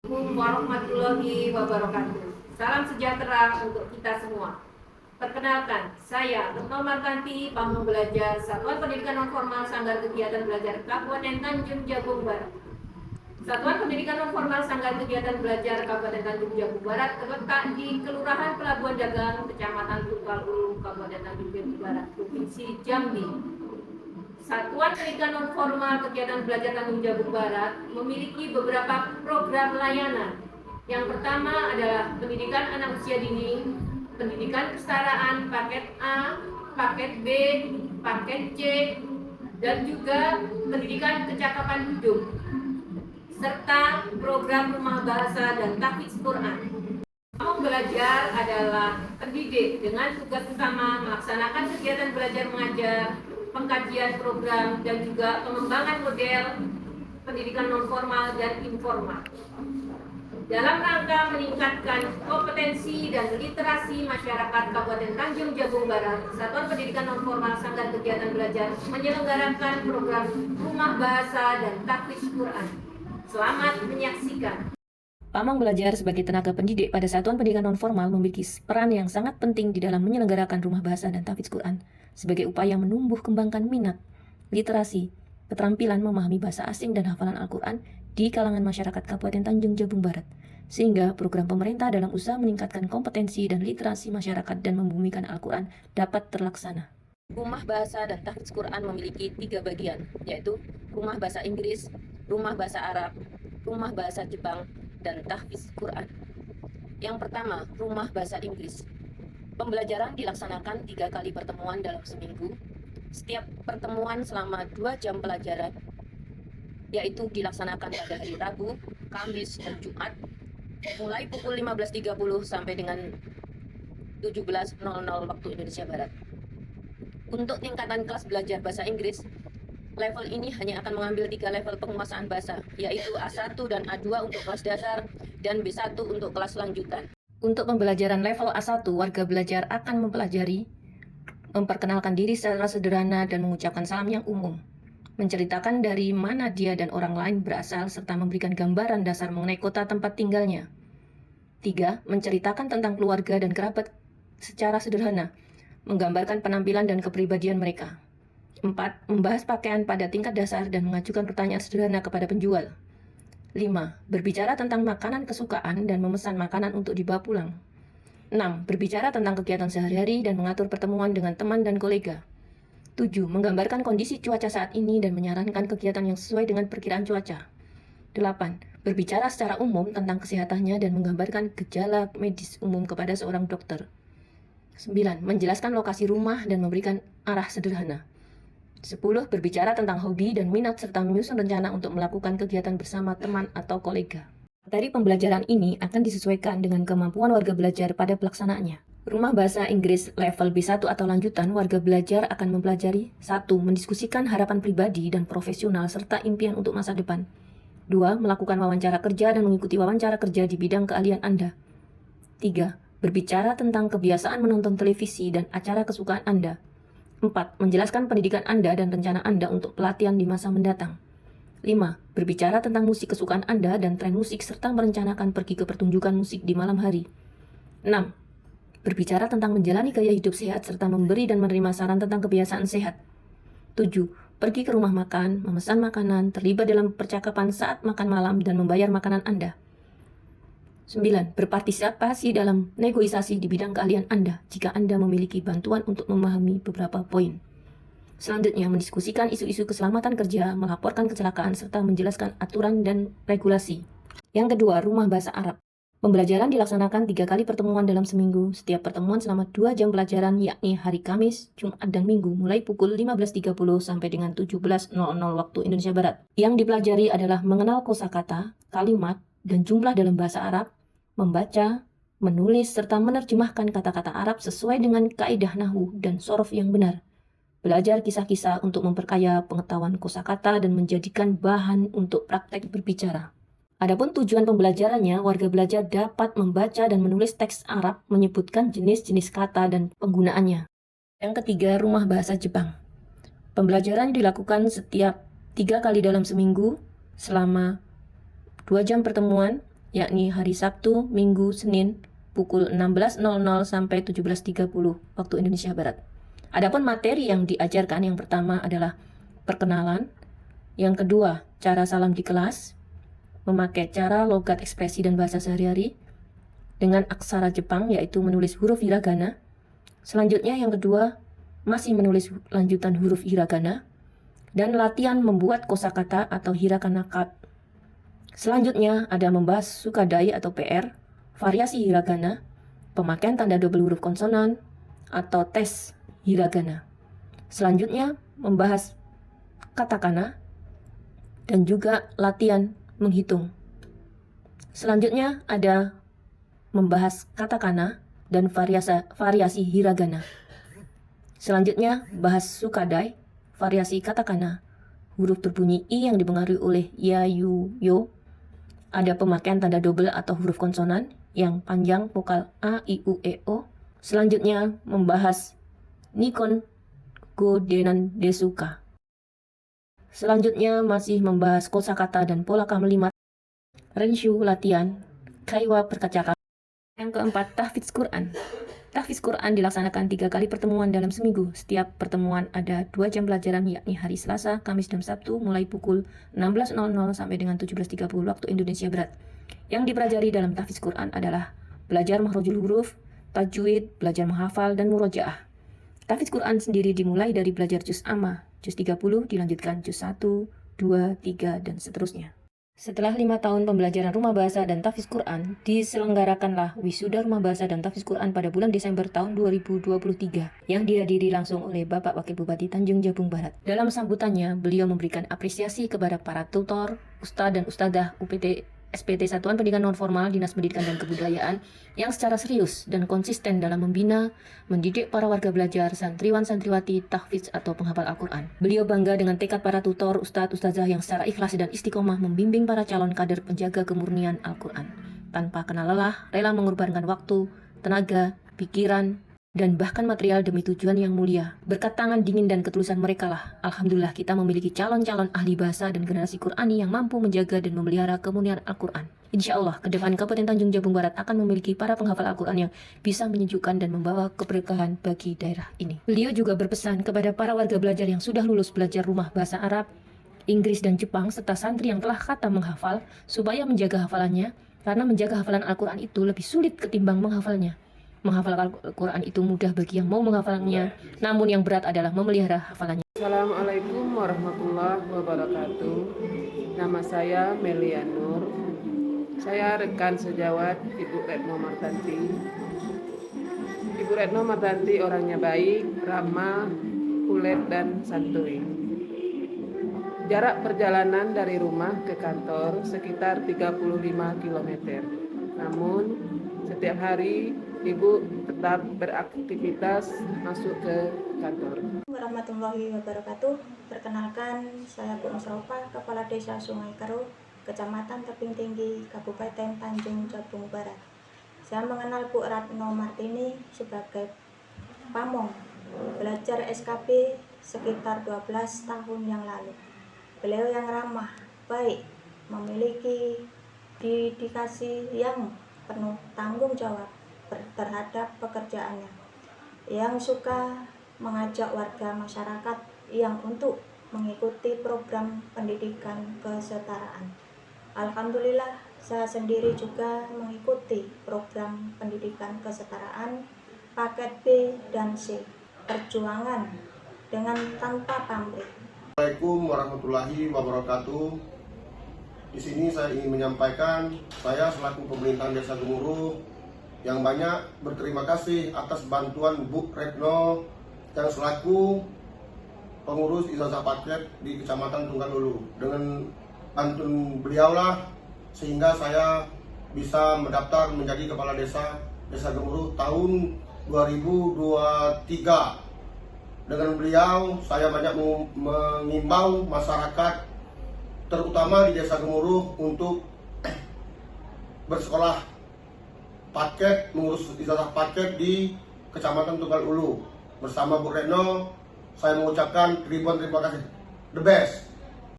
Assalamualaikum warahmatullahi wabarakatuh. Salam sejahtera untuk kita semua. Perkenalkan, saya Retno Martanti, Pamong Belajar Satuan Pendidikan Non-Formal Sanggar Kegiatan Belajar Kabupaten Tanjung Jabung Barat. Satuan Pendidikan Non-Formal Sanggar Kegiatan Belajar Kabupaten Tanjung Jabung Barat terletak di Kelurahan Pelabuhan Dagang, Kecamatan Tukalulu, Kabupaten Tanjung Jabung Barat, Provinsi Jambi. Satuan Pendidikan Non-Formal Kegiatan Belajar Tanjung Jabung Barat memiliki beberapa program layanan. Yang pertama adalah pendidikan anak usia dini, pendidikan kesetaraan paket A, paket B, paket C, dan juga pendidikan kecakapan hidup, serta program rumah bahasa dan tahfidz Quran. Pamong Belajar adalah pendidik dengan tugas utama melaksanakan kegiatan belajar mengajar, pengkajian program, dan juga pengembangan model pendidikan non-formal dan informal. Dalam rangka meningkatkan kompetensi dan literasi masyarakat Kabupaten Tanjung Jabung Barat, Satuan Pendidikan Non-Formal Sanggar Kegiatan Belajar menyelenggarakan program Rumah Bahasa dan Tahfidz Quran. Selamat menyaksikan. Pamong Belajar sebagai tenaga pendidik pada Satuan Pendidikan Non-Formal memiliki peran yang sangat penting di dalam menyelenggarakan Rumah Bahasa dan Tahfidz Quran sebagai upaya menumbuh kembangkan minat, literasi, keterampilan memahami bahasa asing dan hafalan Al-Quran di kalangan masyarakat Kabupaten Tanjung Jabung Barat, sehingga program pemerintah dalam usaha meningkatkan kompetensi dan literasi masyarakat dan membumikan Al-Quran dapat terlaksana. Rumah Bahasa dan Tahfidz Quran memiliki 3 bagian, yaitu Rumah Bahasa Inggris, Rumah Bahasa Arab, Rumah Bahasa Jepang, dan tahfidz Quran. Yang pertama, Rumah Bahasa Inggris. Pembelajaran dilaksanakan 3 kali pertemuan dalam seminggu. Setiap pertemuan selama 2 jam pelajaran, yaitu dilaksanakan pada hari Rabu, Kamis, dan Jumat, mulai pukul 15.30 sampai dengan 17.00 waktu Indonesia Barat. Untuk tingkatan kelas belajar bahasa Inggris, level ini hanya akan mengambil 3 level penguasaan bahasa, yaitu A1 dan A2 untuk kelas dasar dan B1 untuk kelas lanjutan. Untuk pembelajaran level A1, warga belajar akan mempelajari, memperkenalkan diri secara sederhana dan mengucapkan salam yang umum, menceritakan dari mana dia dan orang lain berasal serta memberikan gambaran dasar mengenai kota tempat tinggalnya. 3. Menceritakan tentang keluarga dan kerabat secara sederhana, menggambarkan penampilan dan kepribadian mereka. 4. Membahas pakaian pada tingkat dasar dan mengajukan pertanyaan sederhana kepada penjual. 5. Berbicara tentang makanan kesukaan dan memesan makanan untuk dibawa pulang. 6. Berbicara tentang kegiatan sehari-hari dan mengatur pertemuan dengan teman dan kolega. 7. Menggambarkan kondisi cuaca saat ini dan menyarankan kegiatan yang sesuai dengan perkiraan cuaca. 8. Berbicara secara umum tentang kesehatannya dan menggambarkan gejala medis umum kepada seorang dokter. 9. Menjelaskan lokasi rumah dan memberikan arah sederhana. 10. Berbicara tentang hobi dan minat serta menyusun rencana untuk melakukan kegiatan bersama teman atau kolega. Materi pembelajaran ini akan disesuaikan dengan kemampuan warga belajar pada pelaksanaannya. Rumah Bahasa Inggris level B1 atau lanjutan, warga belajar akan mempelajari 1. Mendiskusikan harapan pribadi dan profesional serta impian untuk masa depan. 2. Melakukan wawancara kerja dan mengikuti wawancara kerja di bidang keahlian Anda. 3. Berbicara tentang kebiasaan menonton televisi dan acara kesukaan Anda. 4. Menjelaskan pendidikan Anda dan rencana Anda untuk pelatihan di masa mendatang. 5. Berbicara tentang musik kesukaan Anda dan tren musik serta merencanakan pergi ke pertunjukan musik di malam hari. 6. Berbicara tentang menjalani gaya hidup sehat serta memberi dan menerima saran tentang kebiasaan sehat. 7. Pergi ke rumah makan, memesan makanan, terlibat dalam percakapan saat makan malam dan membayar makanan Anda. 9. Berpartisipasi dalam negosiasi di bidang keahlian Anda jika Anda memiliki bantuan untuk memahami beberapa poin. Selanjutnya, mendiskusikan isu-isu keselamatan kerja, melaporkan kecelakaan, serta menjelaskan aturan dan regulasi. Yang kedua, Rumah Bahasa Arab. Pembelajaran dilaksanakan 3 kali pertemuan dalam seminggu. Setiap pertemuan selama 2 jam pelajaran, yakni hari Kamis, Jumat, dan Minggu, mulai pukul 15.30 sampai dengan 17.00 waktu Indonesia Barat. Yang dipelajari adalah mengenal kosakata, kalimat, dan jumlah dalam bahasa Arab, membaca, menulis, serta menerjemahkan kata-kata Arab sesuai dengan kaidah nahwu dan shorof yang benar. Belajar kisah-kisah untuk memperkaya pengetahuan kosakata dan menjadikan bahan untuk praktek berbicara. Adapun tujuan pembelajarannya, warga belajar dapat membaca dan menulis teks Arab, menyebutkan jenis-jenis kata dan penggunaannya. Yang ketiga, Rumah Bahasa Jepang. Pembelajaran dilakukan setiap 3 kali dalam seminggu selama 2 jam pertemuan, yakni hari Sabtu, Minggu, Senin, pukul 16.00 sampai 17.30 waktu Indonesia Barat. Adapun materi yang diajarkan, yang pertama adalah perkenalan, yang kedua cara salam di kelas, memakai cara logat ekspresi dan bahasa sehari-hari dengan aksara Jepang, yaitu menulis huruf hiragana. Selanjutnya yang kedua masih menulis lanjutan huruf hiragana dan latihan membuat kosakata atau hiragana cut. Selanjutnya ada membahas sukadai atau PR, variasi hiragana, pemakaian tanda double huruf konsonan atau tes hiragana. Selanjutnya membahas katakana dan juga latihan menghitung. Selanjutnya ada membahas katakana dan variasi hiragana. Selanjutnya bahas sukadai, variasi katakana, huruf berbunyi I yang dipengaruhi oleh ya, yu, yo. Ada pemakaian tanda double atau huruf konsonan yang panjang vokal A, I, U, E, O. Selanjutnya membahas nikon, go, denan, desuka. Selanjutnya masih membahas kosakata dan pola kalimat, renshu latihan, kaiwa percakapan. Yang keempat, tahfidz Quran. Tahfidz Quran dilaksanakan 3 kali pertemuan dalam seminggu. Setiap pertemuan ada 2 jam pelajaran, yakni hari Selasa, Kamis, dan Sabtu mulai pukul 16.00 sampai dengan 17.30 waktu Indonesia Barat. Yang dipelajari dalam tahfidz Quran adalah belajar makhrajul huruf, tajwid, belajar menghafal, dan murojaah. Tahfidz Quran sendiri dimulai dari belajar juz amma, juz 30, dilanjutkan juz 1, 2, 3, dan seterusnya. Setelah 5 tahun pembelajaran rumah bahasa dan tahfidz Quran, diselenggarakanlah wisuda rumah bahasa dan tahfidz Quran pada bulan Desember tahun 2023 yang dihadiri langsung oleh Bapak Wakil Bupati Tanjung Jabung Barat. Dalam sambutannya, beliau memberikan apresiasi kepada para tutor, ustadz dan ustadzah UPT SPT Satuan Pendidikan Nonformal Dinas Pendidikan dan Kebudayaan yang secara serius dan konsisten dalam membina, mendidik para warga belajar, santriwan-santriwati, tahfidz atau penghafal Al-Quran. Beliau bangga dengan tekad para tutor, ustadz-ustazah yang secara ikhlas dan istiqomah membimbing para calon kader penjaga kemurnian Al-Quran. Tanpa kenal lelah, rela mengorbankan waktu, tenaga, pikiran, dan bahkan material demi tujuan yang mulia. Berkat tangan dingin dan ketulusan mereka lah, alhamdulillah kita memiliki calon-calon ahli bahasa dan generasi Qurani yang mampu menjaga dan memelihara kemurnian Al-Quran. Insya Allah, ke depan Kabupaten Tanjung Jabung Barat akan memiliki para penghafal Al-Quran yang bisa menyejukkan dan membawa keberkahan bagi daerah ini. Beliau juga berpesan kepada para warga belajar yang sudah lulus belajar rumah bahasa Arab, Inggris, dan Jepang, serta santri yang telah khatam menghafal, supaya menjaga hafalannya, karena menjaga hafalan Al-Quran itu lebih sulit ketimbang menghafalnya. Menghafal Al-Quran itu mudah bagi yang mau menghafalnya, namun yang berat adalah memelihara hafalannya. Assalamualaikum warahmatullahi wabarakatuh. Nama saya Melia Nur. Saya rekan sejawat Ibu Retno Martanti. Ibu Retno Martanti orangnya baik, ramah, kulet, dan santuy. Jarak perjalanan dari rumah ke kantor sekitar 35 km. Namun setiap hari Ibu tetap beraktivitas masuk ke kantor. Warahmatullahi wabarakatuh. Perkenalkan, saya Bu Musrofa, Kepala Desa Sungai Karo, Kecamatan Tebing Tinggi, Kabupaten Tanjung Jabung Barat. Saya mengenal Bu Retno Martini sebagai pamong, belajar SKB sekitar 12 tahun yang lalu. Beliau yang ramah, baik, memiliki dedikasi yang penuh tanggung jawab terhadap pekerjaannya, yang suka mengajak warga masyarakat yang untuk mengikuti program pendidikan kesetaraan. Alhamdulillah, saya sendiri juga mengikuti program pendidikan kesetaraan paket B dan C, perjuangan dengan tanpa pamrih. Assalamualaikum warahmatullahi wabarakatuh. Di sini saya ingin menyampaikan, saya selaku pemerintahan Desa Gemuruh yang banyak berterima kasih atas bantuan Bu Retno yang selaku pengurus ijazah paket di Kecamatan Tunggal Hulu. Dengan bantuan beliaulah sehingga saya bisa mendaftar menjadi kepala desa Gemuruh tahun 2023. Dengan beliau saya banyak mengimbau masyarakat terutama di Desa Gemuruh untuk bersekolah paket, mengurus ijazah paket di Kecamatan Tunggal Hulu. Bersama Bu Retno, saya mengucapkan ribuan terima kasih. The best.